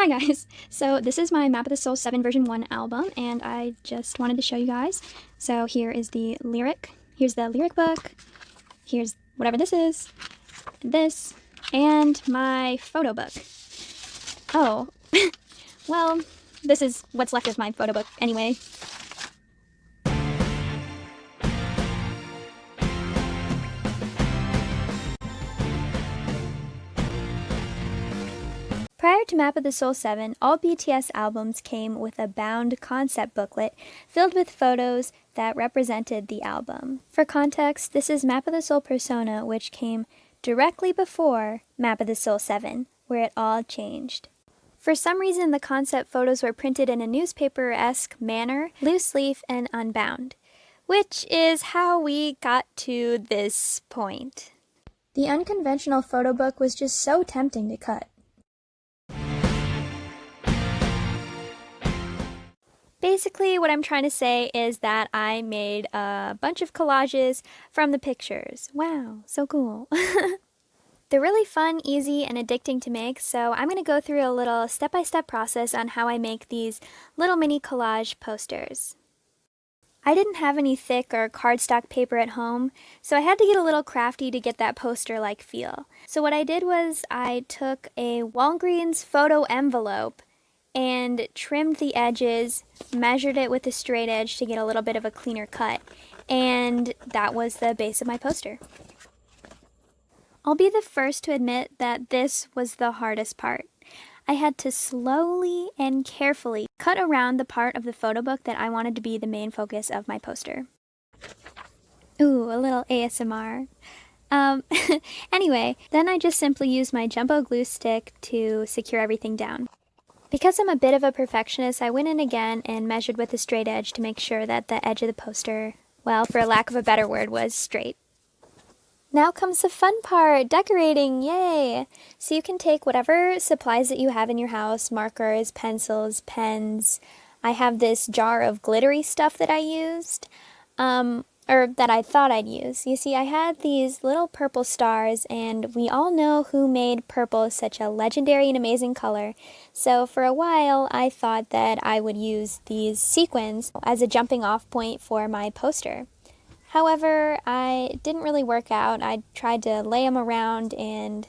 Hi guys! So this is my Map of the Soul 7 version 1 album, and I just wanted to show you guys. So here is the lyric, here's the lyric book, here's whatever this, and my photo book. Oh, well, this is what's left of my photo book anyway. Prior to Map of the Soul 7, all BTS albums came with a bound concept booklet filled with photos that represented the album. For context, this is Map of the Soul Persona, which came directly before Map of the Soul 7, where it all changed. For some reason, the concept photos were printed in a newspaper-esque manner, loose leaf and unbound, which is how we got to this point. The unconventional photo book was just so tempting to cut. Basically, what I'm trying to say is that I made a bunch of collages from the pictures. Wow, so cool. They're really fun, easy, and addicting to make, so I'm going to go through a little step-by-step process on how I make these little mini collage posters. I didn't have any thick or cardstock paper at home, so I had to get a little crafty to get that poster-like feel. So what I did was I took a Walgreens photo envelope and trimmed the edges, measured it with a straight edge to get a little bit of a cleaner cut, and that was the base of my poster. I'll be the first to admit that this was the hardest part. I had to slowly and carefully cut around the part of the photo book that I wanted to be the main focus of my poster. Ooh, a little ASMR. Anyway, then I just simply used my jumbo glue stick to secure everything down. Because I'm a bit of a perfectionist, I went in again and measured with a straight edge to make sure that the edge of the poster, well, for lack of a better word, was straight. Now comes the fun part, decorating, yay! So you can take whatever supplies that you have in your house, markers, pencils, pens. I have this jar of glittery stuff that I used, or that I thought I'd use. You see, I had these little purple stars, and we all know who made purple such a legendary and amazing color. So for a while, I thought that I would use these sequins as a jumping off point for my poster. However, I didn't really work out. I tried to lay them around and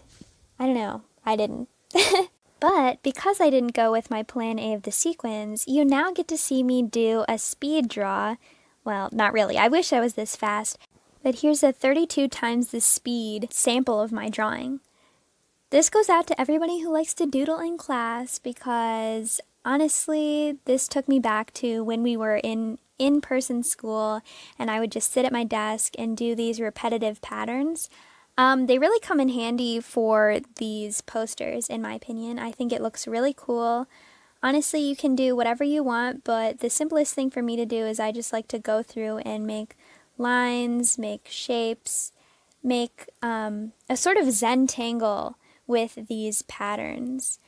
I don't know, I didn't. But because I didn't go with my plan A of the sequins, you now get to see me do a speed draw. Well, not really. I wish I was this fast. But here's a 32 times the speed sample of my drawing. This goes out to everybody who likes to doodle in class because honestly, this took me back to when we were in in-person school and I would just sit at my desk and do these repetitive patterns. They really come in handy for these posters, in my opinion. I think it looks really cool. Honestly, you can do whatever you want, but the simplest thing for me to do is I just like to go through and make lines, make shapes, make a sort of Zentangle with these patterns.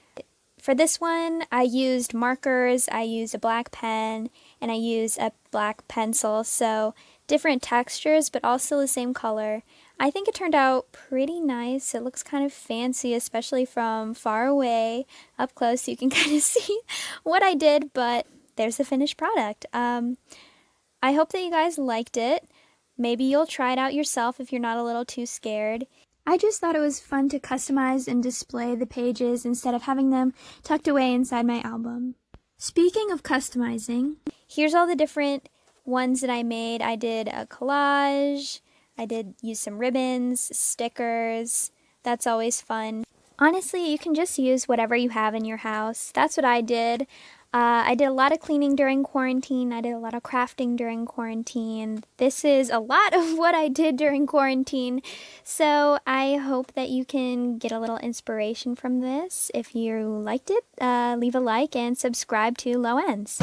For this one, I used markers, I used a black pen, and I used a black pencil, so different textures, but also the same color. I think it turned out pretty nice. It looks kind of fancy, especially from far away. Up close, you can kind of see what I did, but there's the finished product. I hope that you guys liked it. Maybe you'll try it out yourself if you're not a little too scared. I just thought it was fun to customize and display the pages instead of having them tucked away inside my album. Speaking of customizing, here's all the different ones that I made. I did a collage, I did use some ribbons, stickers. That's always fun. Honestly, you can just use whatever you have in your house. That's what I did. I did a lot of cleaning during quarantine. I did a lot of crafting during quarantine. This is a lot of what I did during quarantine. So I hope that you can get a little inspiration from this. If you liked it, leave a like and subscribe to Low Ends.